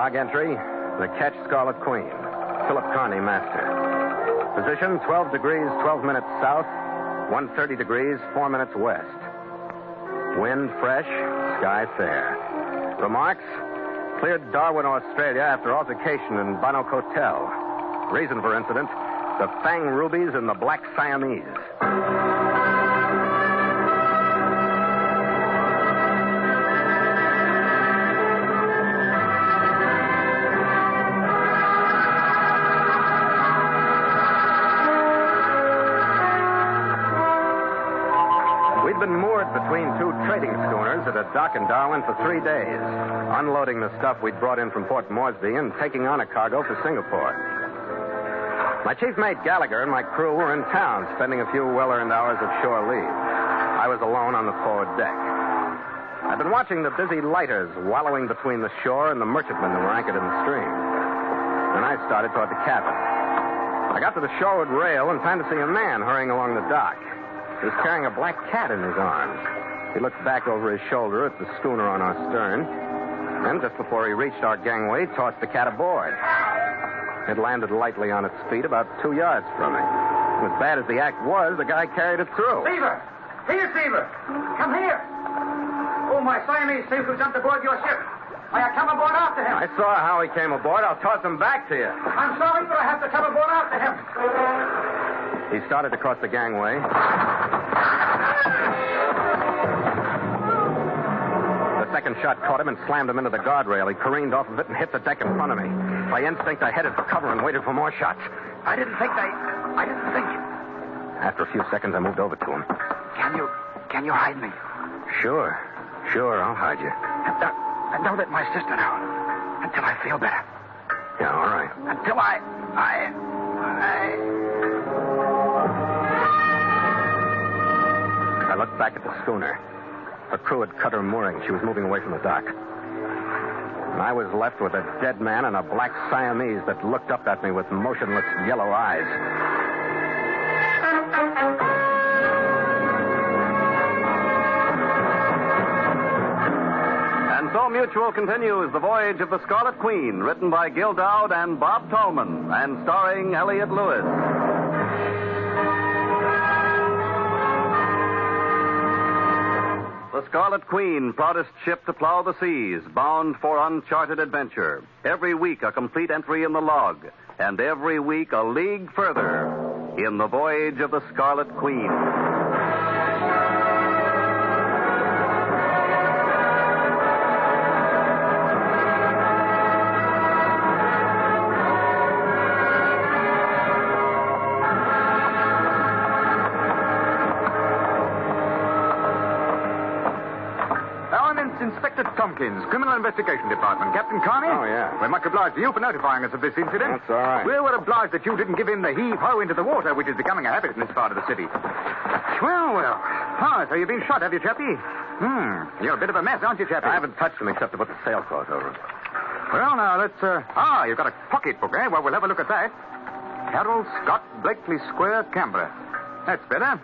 Log entry, the Ketch Scarlet Queen. Philip Carney, master. Position, 12 degrees, 12 minutes south, 130 degrees, 4 minutes west. Wind fresh, sky fair. Remarks, cleared Darwin, Australia after altercation in Bannock Hotel. Reason for incident, the Fang Rubies and the Black Siamese. We'd been moored between two trading schooners at a dock in Darwin for 3 days, unloading the stuff we'd brought in from Port Moresby and taking on a cargo for Singapore. My chief mate Gallagher and my crew were in town, spending a few well-earned hours of shore leave. I was alone on the forward deck. I'd been watching the busy lighters wallowing between the shore and the merchantmen that were anchored in the stream. Then I started toward the cabin. I got to the shoreward rail in time to see a man hurrying along the dock. He was carrying a black cat in his arms. He looked back over his shoulder at the schooner on our stern, and just before he reached our gangway, tossed the cat aboard. It landed lightly on its feet about 2 yards from me. As bad as the act was, the guy carried it through. Seaver! Here, Seaver! Come here! Oh, my Siamese seems to have jumped aboard your ship. May I come aboard after him? I saw how he came aboard. I'll toss him back to you. I'm sorry, but I have to come aboard after him. He started across the gangway. The second shot caught him and slammed him into the guardrail. He careened off of it and hit the deck in front of me. By instinct, I headed for cover and waited for more shots. I didn't think. After a few seconds, I moved over to him. Can you hide me? Sure, I'll hide you. Don't let my sister know. Until I feel better. Yeah, all right. Until I looked back at the schooner. Her crew had cut her mooring. She was moving away from the dock. And I was left with a dead man and a black Siamese that looked up at me with motionless yellow eyes. And so Mutual continues The Voyage of the Scarlet Queen, written by Gil Dowd and Bob Tallman, and starring Elliott Lewis. The Scarlet Queen, proudest ship to plow the seas, bound for uncharted adventure. Every week a complete entry in the log, and every week a league further in The Voyage of the Scarlet Queen. Inspector Tompkins, Criminal Investigation Department. Captain Carney? Oh, yeah. We're much obliged to you for notifying us of this incident. That's all right. We were obliged that you didn't give in the heave-ho into the water, which is becoming a habit in this part of the city. Well. So you've been shot, have you, Chappie? You're a bit of a mess, aren't you, Chappie? I haven't touched him except to put the sailcloth over him. Well, now, let's, you've got a pocketbook, eh? Well, we'll have a look at that. Carroll Scott, Blakely Square, Canberra. That's better.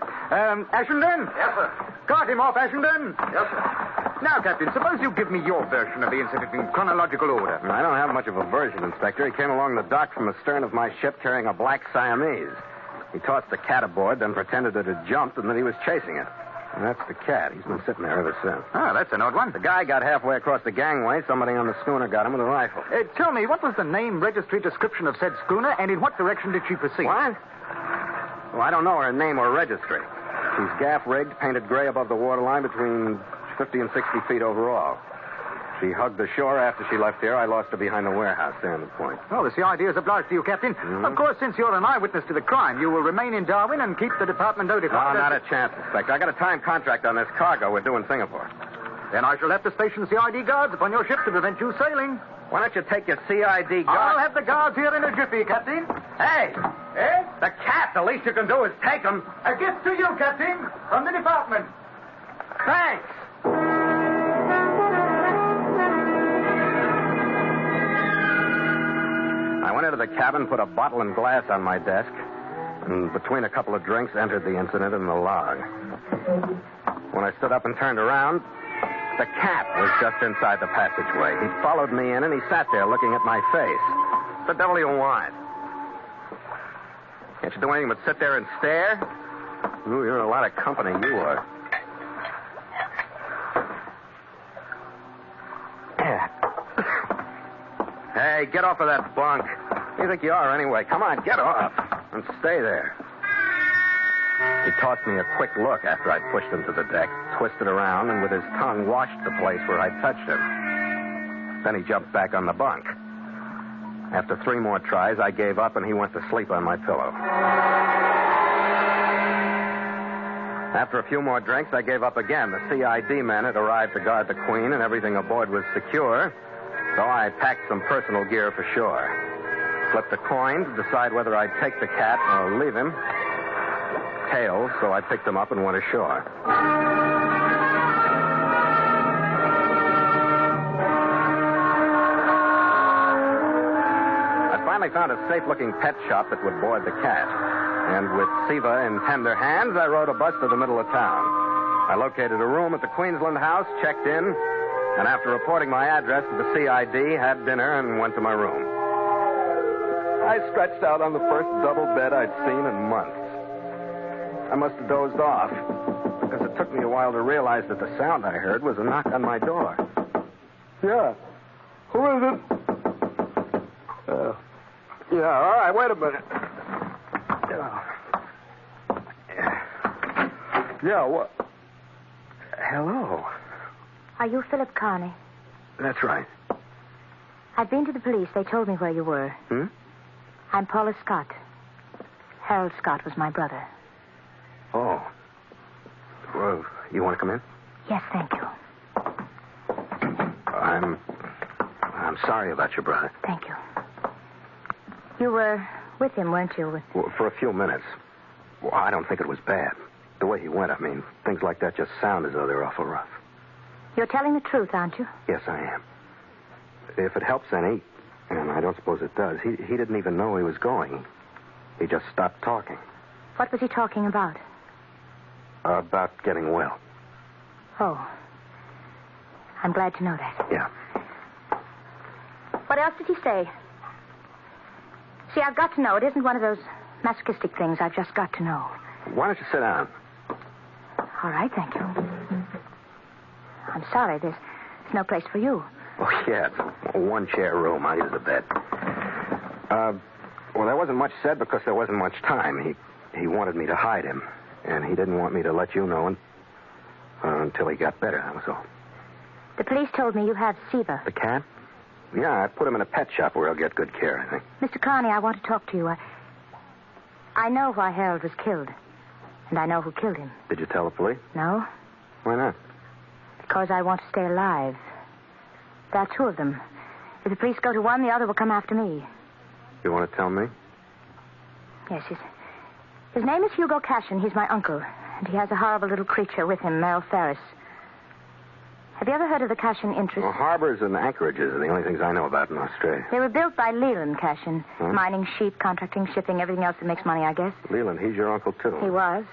Ashenden? Yes, sir. Cart him off, Ashenden. Yes, sir. Now, Captain, suppose you give me your version of the incident in chronological order. I don't have much of a version, Inspector. He came along the dock from the stern of my ship carrying a black Siamese. He tossed the cat aboard, then pretended it had jumped, and that he was chasing it. And that's the cat. He's been sitting there ever since. Oh, that's an odd one. The guy got halfway across the gangway. Somebody on the schooner got him with a rifle. Tell me, what was the name, registry, description of said schooner, and in what direction did she proceed? What? Well, I don't know her name or registry. She's gaff-rigged, painted gray above the waterline, between 50 and 60 feet overall. She hugged the shore after she left here. I lost her behind the warehouse there in the point. Oh, the CID is obliged to you, Captain. Mm-hmm. Of course, since you're an eyewitness to the crime, you will remain in Darwin and keep the department notified. No, not a chance, Inspector. I got a time contract on this cargo we're due in Singapore. Then I shall have to station CID guards upon your ship to prevent you sailing. Why don't you take your CID guards? I'll have the guards here in a jiffy, Captain. Hey! Eh? The cat, the least you can do is take him. A gift to you, Captain, from the department. Thanks. I went into the cabin, put a bottle and glass on my desk, and between a couple of drinks, entered the incident in the log. When I stood up and turned around, The cat was just inside the passageway. He followed me in, and he sat there looking at my face. What the devil do you want? Can't you do anything but sit there and stare? Ooh, you're a lot of company, you are. Hey, get off of that bunk. Who do you think you are, anyway? Come on, get off. And stay there. He tossed me a quick look after I'd pushed him to the deck, twisted around, and with his tongue washed the place where I'd touched him. Then he jumped back on the bunk. After 3 more tries, I gave up, and he went to sleep on my pillow. After a few more drinks, I gave up again. The CID men had arrived to guard the Queen, and everything aboard was secure, so I packed some personal gear for shore. Flipped a coin to decide whether I'd take the cat or leave him. Tails, so I picked him up and went ashore. I finally found a safe-looking pet shop that would board the cat. And with Siva in tender hands, I rode a bus to the middle of town. I located a room at the Queensland House, checked in, and after reporting my address to the CID, had dinner and went to my room. I stretched out on the first double bed I'd seen in months. I must have dozed off, because it took me a while to realize that the sound I heard was a knock on my door. Yeah. Who is it? Yeah, all right, wait a minute. Yeah, what? Hello. Are you Philip Carney? That's right. I've been to the police. They told me where you were. Hmm? I'm Paula Scott. Harold Scott was my brother. Oh. Well, you want to come in? Yes, thank you. I'm sorry about your brother. Thank you. You were with him, weren't you? Well, for a few minutes. Well, I don't think it was bad. The way he went, I mean, things like that just sound as though they're awful rough. You're telling the truth, aren't you? Yes, I am. If it helps any, and I don't suppose it does, he didn't even know he was going. He just stopped talking. What was he talking about? About getting well. Oh. I'm glad to know that. Yeah. What else did he say? See, I've got to know. It isn't one of those masochistic things. I've just got to know. Why don't you sit down? All right, thank you. I'm sorry. There's no place for you. Oh, yeah, it's a one-chair room. I'll use the bed. Well, there wasn't much said because there wasn't much time. He wanted me to hide him, and he didn't want me to let you know until he got better, that was all. The police told me you have Siva. The cat? Yeah, I put him in a pet shop where he'll get good care, I think. Mr. Carney, I want to talk to you. I know why Harold was killed, and I know who killed him. Did you tell the police? No. Why not? Because I want to stay alive. There are 2 of them. If the police go to one, the other will come after me. You want to tell me? Yes, his name is Hugo Cashin. He's my uncle, and he has a horrible little creature with him, Mel Ferris. Have you ever heard of the Cashin interest? Well, harbors and anchorages are the only things I know about in Australia. They were built by Leland Cashin. Huh? Mining, sheep, contracting, shipping, everything else that makes money, I guess. Leland, he's your uncle, too. He was.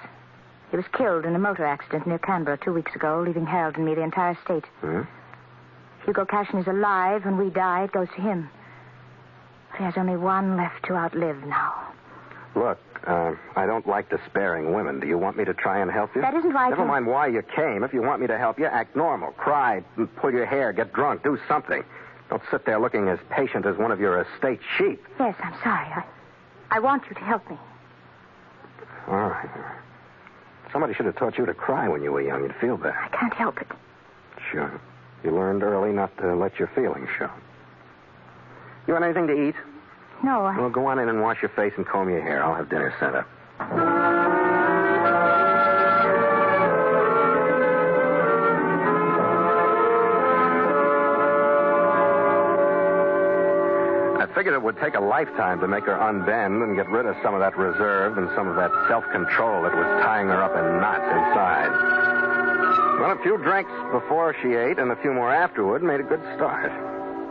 He was killed in a motor accident near Canberra 2 weeks ago, leaving Harold and me the entire estate. Hmm? Hugo Cashin is alive. When we die, it goes to him. But he has only one left to outlive now. Look, I don't like despairing women. Do you want me to try and help you? That isn't why Never mind why you came. If you want me to help you, act normal. Cry, pull your hair, get drunk, do something. Don't sit there looking as patient as one of your estate sheep. Yes, I'm sorry. I want you to help me. All right. Somebody should have taught you to cry when you were young. You'd feel better. I can't help it. Sure. You learned early not to let your feelings show. You want anything to eat? No, Well, go on in and wash your face and comb your hair. I'll have dinner sent up. I figured it would take a lifetime to make her unbend and get rid of some of that reserve and some of that self-control that was tying her up in knots inside. Well, a few drinks before she ate and a few more afterward made a good start.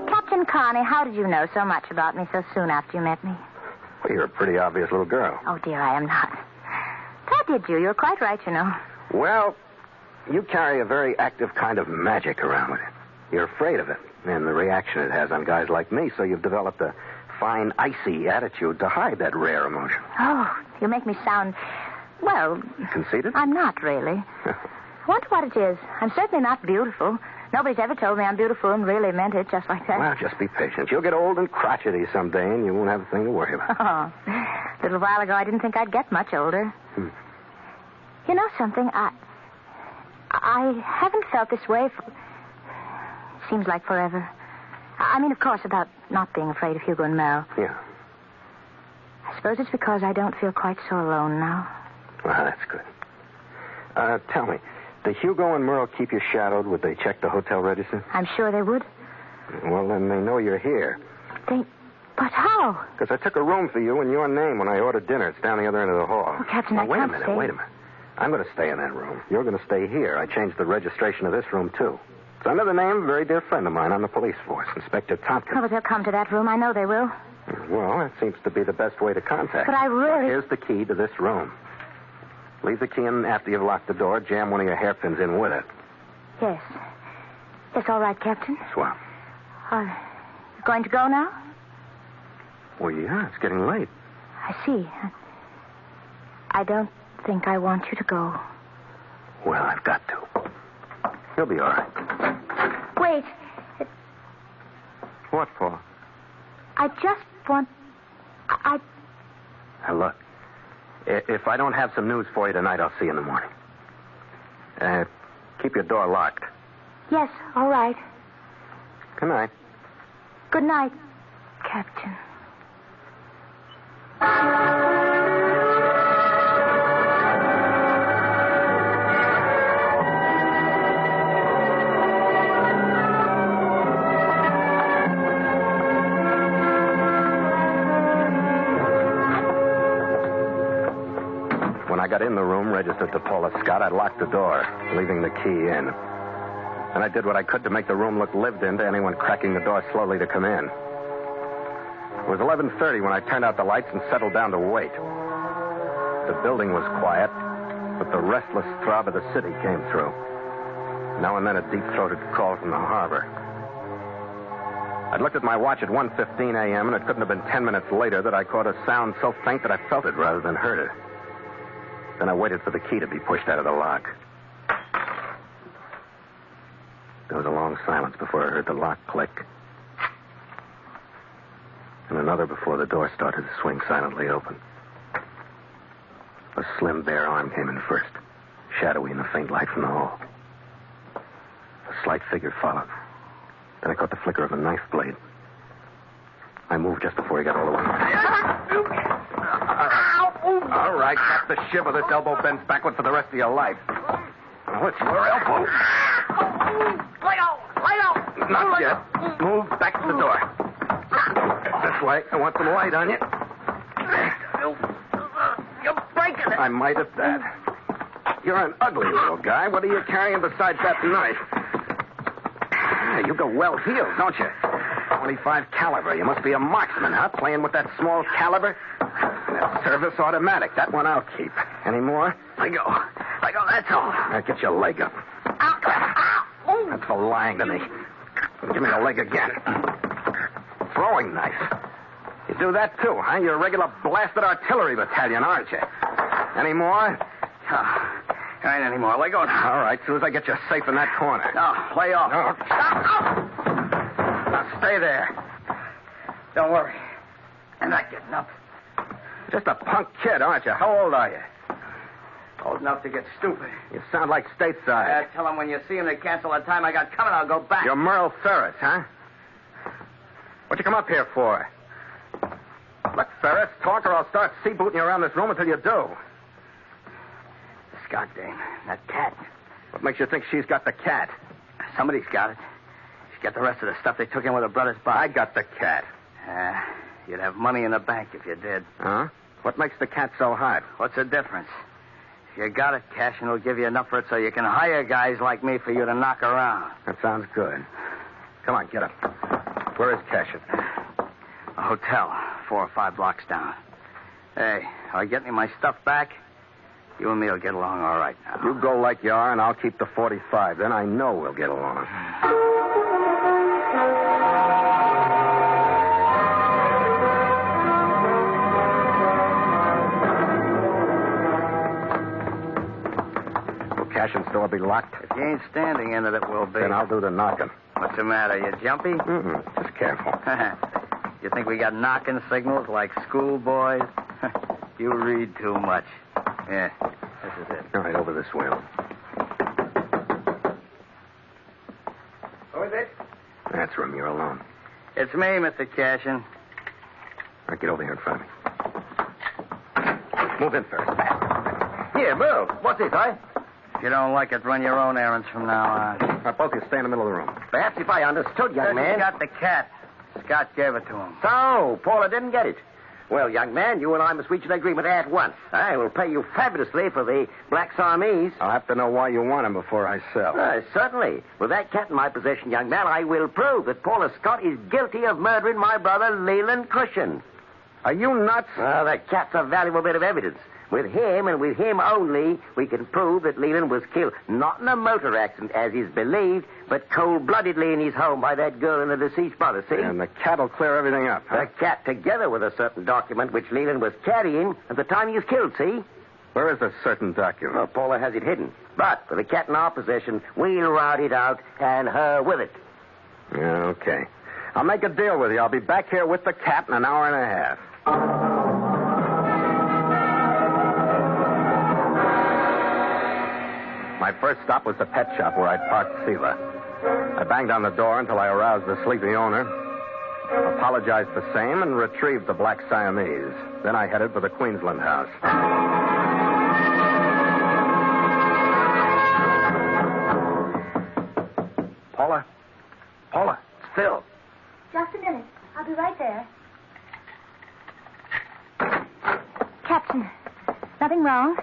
Captain Carney, how did you know so much about me so soon after you met me? Well, you're a pretty obvious little girl. Oh, dear, I am not. How did you? You're quite right, you know. Well, You carry a very active kind of magic around with it. You're afraid of it and the reaction it has on guys like me, so you've developed a fine, icy attitude to hide that rare emotion. Oh, you make me sound, well... Conceited? I'm not, really. I wonder what it is. I'm certainly not beautiful. Nobody's ever told me I'm beautiful and really meant it just like that. Well, just be patient. You'll get old and crotchety someday, and you won't have a thing to worry about. Oh, a little while ago, I didn't think I'd get much older. You know something? I haven't felt this way for... Seems like forever. I mean, of course, about not being afraid of Hugo and Mel. Yeah. I suppose it's because I don't feel quite so alone now. Well, that's good. Tell me, do Hugo and Merle keep you shadowed? Would they check the hotel register? I'm sure they would. Well, then they know you're here. But how? Because I took a room for you in your name when I ordered dinner. It's down the other end of the hall. Oh, Captain, now, I wait can't a minute, stay. wait a minute. I'm going to stay in that room. You're going to stay here. I changed the registration of this room, too. It's under the name of a very dear friend of mine on the police force, Inspector Tompkins. Oh, but they'll come to that room. I know they will. Well, that seems to be the best way to contact But I them. really... Here's the key to this room. Leave the key in after you've locked the door. Jam one of your hairpins in with it. Yes. Yes, all right, Captain. Swell. You going to go now? Well, yeah, it's getting late. I see. I don't think I want you to go. Well, I've got to. You'll be all right. Wait. What for? I just want... Now, look. If I don't have some news for you tonight, I'll see you in the morning. Keep your door locked. Yes, all right. Good night. Good night, Captain. When I got in the room registered to Paula Scott, I locked the door, leaving the key in. And I did what I could to make the room look lived in to anyone cracking the door slowly to come in. It was 11:30 when I turned out the lights and settled down to wait. The building was quiet, but the restless throb of the city came through. Now and then a deep-throated call from the harbor. I'd looked at my watch at 1:15 a.m., and it couldn't have been 10 minutes later that I caught a sound so faint that I felt it rather than heard it. Then I waited for the key to be pushed out of the lock. There was a long silence before I heard the lock click. And another before the door started to swing silently open. A slim, bare arm came in first, shadowy in the faint light from the hall. A slight figure followed. Then I caught the flicker of a knife blade. I moved just before he got all the way. All right, tap the shiver. This elbow bends backward for the rest of your life. Now, it's your elbow. Lay out! Not yet. Move back to the door. This way. I want some light on you. You're breaking it. I might have that. You're an ugly little guy. What are you carrying besides that knife? You go well heeled, don't you? 25 caliber. You must be a marksman, huh? Playing with that small caliber? That service automatic. That one I'll keep. Any more? Let go, that's all. Now get your leg up. That's for lying to me. Give me the leg again. Throwing knife. You do that too, huh? You're a regular blasted artillery battalion, aren't you? Any more? There ain't any more. Let go now. All right, as soon as I get you safe in that corner. No, lay off. No. Now stay there. Don't worry. I'm not getting up. Just a punk kid, aren't you? How old are you? Old enough to get stupid. You sound like stateside. Tell them when you see him to cancel the time I got coming, I'll go back. You're Merle Ferris, huh? What'd you come up here for? Look, Ferris, talk or I'll start sea-booting you around this room until you do. The Scott dame, that cat. What makes you think she's got the cat? Somebody's got it. She's got the rest of the stuff they took in with her brother's body. I got the cat. You'd have money in the bank if you did. Huh? What makes the cat so hot? What's the difference? If you got it, Cashin will give you enough for it so you can hire guys like me for you to knock around. That sounds good. Come on, get up. Where is Cashin? A hotel, 4 or 5 blocks down. Hey, are I getting my stuff back? You and me will get along all right now. You go like you are, and I'll keep the 45. Then I know we'll get along. Cash and store be locked? If you ain't standing in it, it will be. Then I'll do the knocking. What's the matter? You jumpy? Just careful. You think we got knocking signals like schoolboys? You read too much. Yeah, this is it. All right, over this way. Who is it? That's room. You're alone. It's me, Mr. Cashin. All right, get over here in front of me. Move in first. Here, move. What's this, eh? If you don't like it, run your own errands from now on. All right, both of you stay in the middle of the room. Perhaps if I understood, young man. He got the cat. Scott gave it to him. So, Paula didn't get it. Well, young man, you and I must reach an agreement at once. I will pay you fabulously for the black Siamese. I'll have to know why you want him before I sell. Certainly. With that cat in my possession, young man, I will prove that Paula Scott is guilty of murdering my brother, Leland Cushion. Are you nuts? Well, that cat's a valuable bit of evidence. With him, and with him only, we can prove that Leland was killed, not in a motor accident, as is believed, but cold-bloodedly in his home by that girl and the deceased brother, see? And the cat will clear everything up, huh? The cat, together with a certain document which Leland was carrying at the time he was killed, see? Where is a certain document? Well, Paula has it hidden. But with the cat in our possession, we'll rout it out, and her with it. Yeah, okay. I'll make a deal with you. I'll be back here with the cat in an hour and a half. My first stop was the pet shop where I'd parked Siva. I banged on the door until I aroused the sleepy owner, apologized the same, and retrieved the black Siamese. Then I headed for the Queensland house. Paula, it's Phil. Just a minute. I'll be right there. Captain, nothing wrong?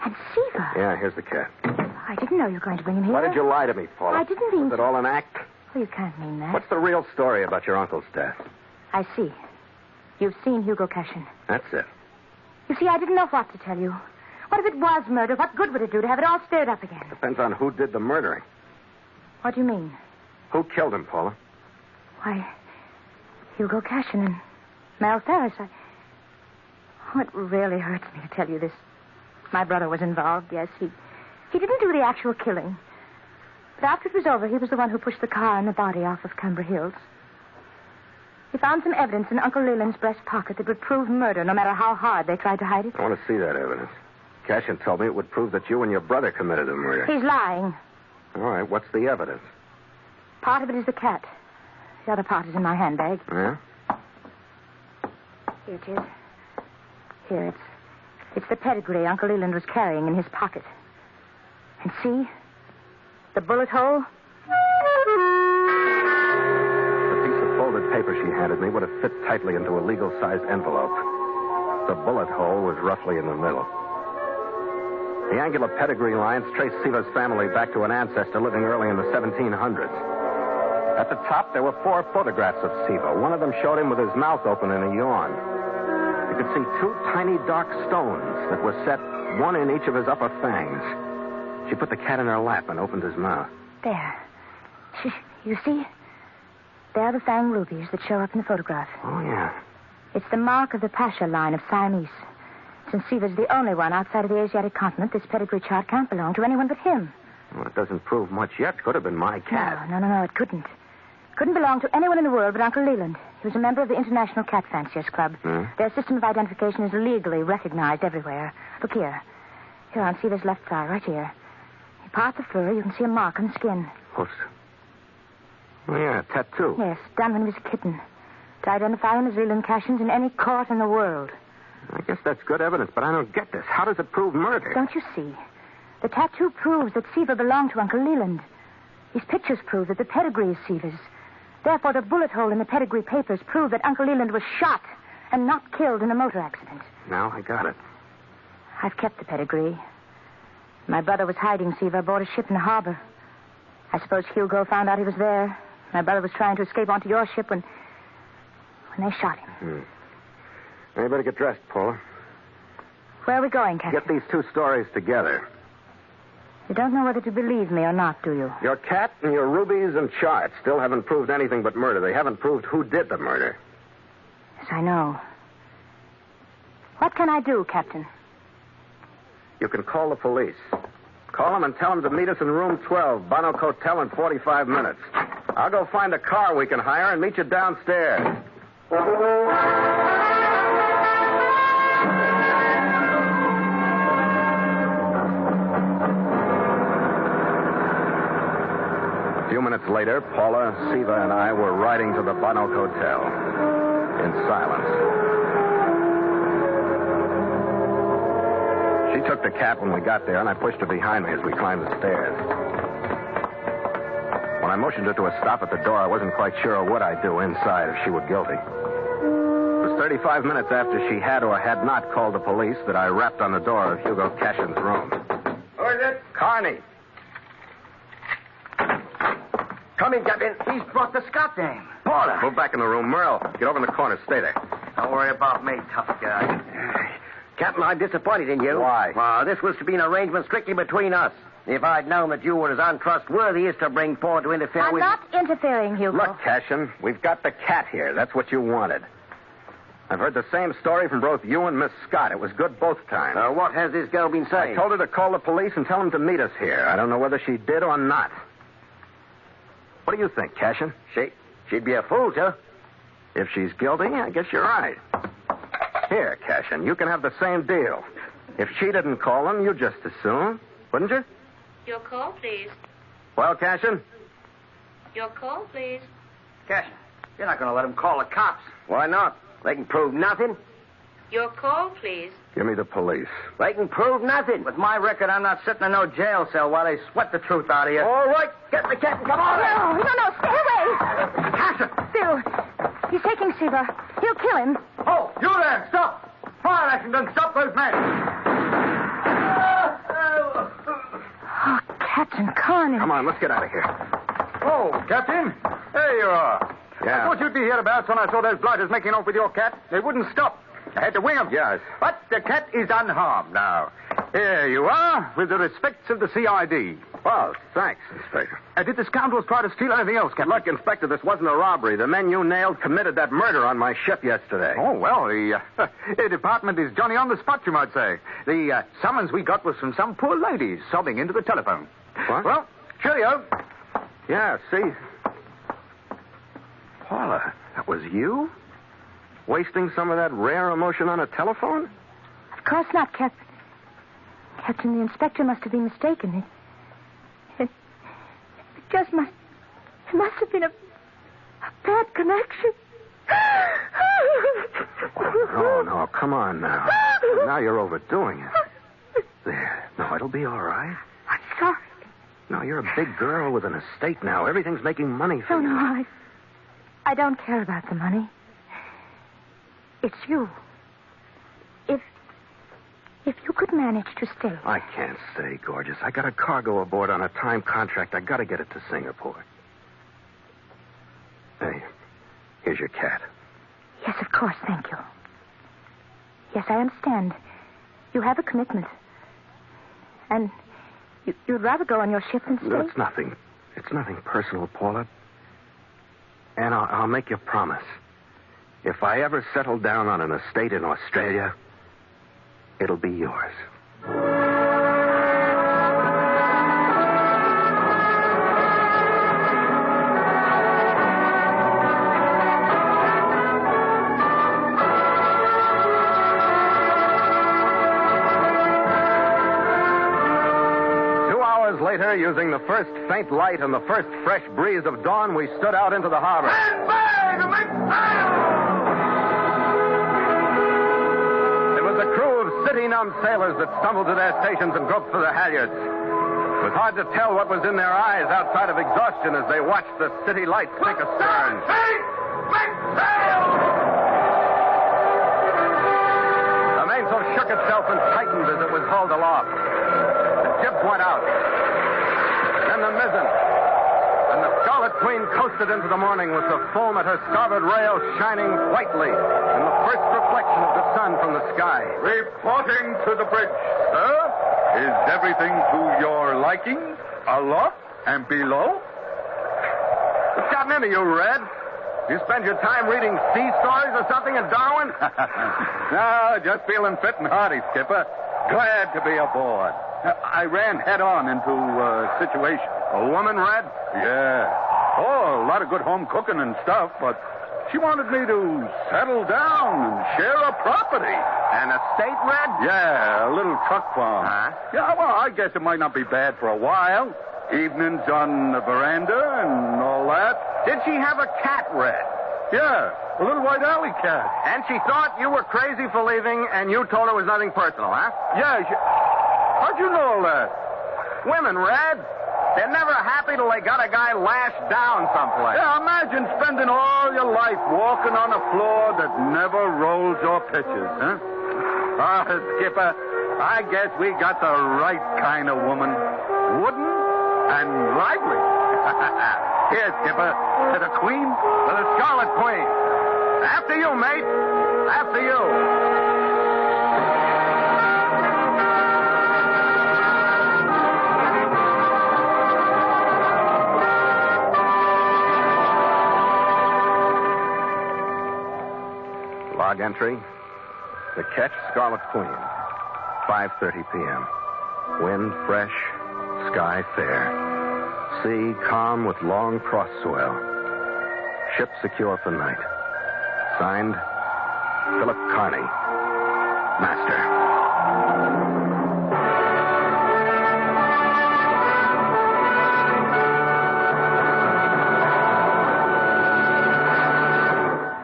And Siva. Yeah, here's the cat. I didn't know you were going to bring him here. Why did you lie to me, Paula? I didn't mean... Was it all an act? Well, you can't mean that. What's the real story about your uncle's death? I see. You've seen Hugo Cashin. That's it. You see, I didn't know what to tell you. What if it was murder? What good would it do to have it all stirred up again? Depends on who did the murdering. What do you mean? Who killed him, Paula? Why, Hugo Cashin and Mel Ferris. Oh, it really hurts me to tell you this. My brother was involved, yes. He didn't do the actual killing. But after it was over, he was the one who pushed the car and the body off of Cumbra Hills. He found some evidence in Uncle Leland's breast pocket that would prove murder, no matter how hard they tried to hide it. I want to see that evidence. Cashin told me it would prove that you and your brother committed the murder. He's lying. All right, what's the evidence? Part of it is the cat. The other part is in my handbag. Yeah? Here it is. Here, it's the pedigree Uncle Leland was carrying in his pocket. And see? The bullet hole? The piece of folded paper she handed me would have fit tightly into a legal-sized envelope. The bullet hole was roughly in the middle. The angular pedigree lines trace Siva's family back to an ancestor living early in the 1700s. At the top, there were 4 photographs of Siva. One of them showed him with his mouth open in a yawn. You could see 2 tiny dark stones that were set, one in each of his upper fangs. She put the cat in her lap and opened his mouth. There. You see? There are the Fang rubies that show up in the photograph. Oh, yeah. It's the mark of the Pasha line of Siamese. Since Siva's the only one outside of the Asiatic continent, this pedigree chart can't belong to anyone but him. Well, it doesn't prove much yet. Could have been my cat. No, it couldn't. Couldn't belong to anyone in the world but Uncle Leland. He was a member of the International Cat Fanciers Club. Their system of identification is legally recognized everywhere. Look here. Here on Siva's left thigh, right here. You part the fur, you can see a mark on the skin. What's... Oh, yeah, a tattoo. Yes, done when he was a kitten. To identify him as Leland Cashin's in any court in the world. I guess that's good evidence, but I don't get this. How does it prove murder? Don't you see? The tattoo proves that Siva belonged to Uncle Leland. His pictures prove that the pedigree is Siva's. Therefore, the bullet hole in the pedigree papers prove that Uncle Leland was shot and not killed in a motor accident. Now I got it. I've kept the pedigree. My brother was hiding Siva aboard a ship in the harbor. I suppose Hugo found out he was there. My brother was trying to escape onto your ship when they shot him. Now you better get dressed, Paula. Where are we going, Captain? Get these two stories together. You don't know whether to believe me or not, do you? Your cat and your rubies and charts still haven't proved anything but murder. They haven't proved who did the murder. Yes, I know. What can I do, Captain? You can call the police. Call them and tell them to meet us in room 12, Bonnock Hotel, in 45 minutes. I'll go find a car we can hire and meet you downstairs. A few minutes later, Paula, Siva, and I were riding to the Bonnock Hotel in silence. She took the cat when we got there, and I pushed her behind me as we climbed the stairs. When I motioned her to a stop at the door, I wasn't quite sure what I'd do inside if she were guilty. It was 35 minutes after she had or had not called the police that I rapped on the door of Hugo Cashin's room. Who is it? Carney. Come in, Captain. He's brought the Scott dame. Paula. Move back in the room. Merle, get over in the corner. Stay there. Don't worry about me, tough guy. Captain, I'm disappointed in you. Why? Well, this was to be an arrangement strictly between us. If I'd known that you were as untrustworthy as to bring Paul to interfere I'm with... not interfering, Hugo. Look, Cashin, we've got the cat here. That's what you wanted. I've heard the same story from both you and Miss Scott. It was good both times. What has this girl been saying? I told her to call the police and tell them to meet us here. I don't know whether she did or not. What do you think, Cashin? She'd be a fool to. If she's guilty, I guess you're right. Here, Cashin, you can have the same deal. If she didn't call them, you'd just as soon, wouldn't you? Your call, please. Well, Cashin? Your call, please. Cashin, you're not going to let him call the cops. Why not? They can prove nothing. Your call, please. Give me the police. They can prove nothing. With my record, I'm not sitting in no jail cell while they sweat the truth out of you. All right, get the cat and come on. No, stay away. Cashin! Bill, he's taking Siva. He'll kill him. Oh, you there! Stop! Fire action done. Stop those men! Oh, Captain Carney. Come on, let's get out of here. Oh, Captain. There you are. Yeah. I thought you'd be hereabouts when I saw those blighters making off with your cat. They wouldn't stop. I had to wing them. Yes. But the cat is unharmed now. Here you are, with the respects of the CID. Well, thanks, Inspector. Did the scoundrels try to steal anything else, Captain? Look, Inspector, this wasn't a robbery. The men you nailed committed that murder on my ship yesterday. Oh, well, the department is Johnny on the spot, you might say. The summons we got was from some poor lady sobbing into the telephone. What? Well, cheerio. Yeah, see? Paula, that was you? Wasting some of that rare emotion on a telephone? Of course not, Captain. Captain, the inspector must have been mistaken. It just must... It must have been a bad connection. Oh, no, come on now. Now you're overdoing it. There. No, it'll be all right. I'm sorry. No, you're a big girl with an estate now. Everything's making money for you. No, I don't care about the money. It's you. If you could manage to stay. I can't stay, gorgeous. I got a cargo aboard on a time contract. I got to get it to Singapore. Hey, here's your cat. Yes, of course, thank you. Yes, I understand. You have a commitment. And you'd rather go on your ship than stay? No, it's nothing. It's nothing personal, Paula. And I'll make you a promise. If I ever settle down on an estate in Australia, it'll be yours. 2 hours later, using the first faint light and the first fresh breeze of dawn, we stood out into the harbor. City-numb sailors that stumbled to their stations and groped for the halyards. It was hard to tell what was in their eyes outside of exhaustion as they watched the city lights sink astern. The mainsail shook itself and tightened as it was hauled aloft. The jibs went out. Then the mizzen. And the Scarlet Queen coasted into the morning with the foam at her starboard rail shining whitely in the first reflection of the sun from the sky. Reporting to the bridge, sir. Is everything to your liking? Aloft and below? What's gotten into you, Red? You spend your time reading sea stories or something in Darwin? No, just feeling fit and hearty, Skipper. Glad to be aboard. I ran head on into a situation. A woman, Red? Yeah. Oh, a lot of good home cooking and stuff, but she wanted me to settle down and share a property. An estate, Red? Yeah, a little truck farm. Huh? Yeah, well, I guess it might not be bad for a while. Evenings on the veranda and all that. Did she have a cat, Red? Yeah, a little white alley cat. And she thought you were crazy for leaving, and you told her it was nothing personal, huh? Yeah, how'd you know all that? Women, Red. They're never happy till they got a guy lashed down someplace. Yeah, imagine spending all your life walking on a floor that never rolls or pitches, huh? Skipper, I guess we got the right kind of woman. Wooden and lively. Here, Skipper, to the Queen. To the Scarlet Queen. After you, mate. After you. Log entry. The Ketch Scarlet Queen. 5:30 p.m. Wind fresh. Sky fair. Sea calm with long cross swell. Ship secure for night. Signed, Philip Carney, Master.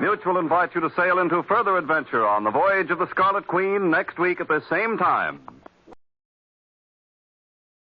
Mutual invites you to sail into further adventure on the Voyage of the Scarlet Queen next week at the same time.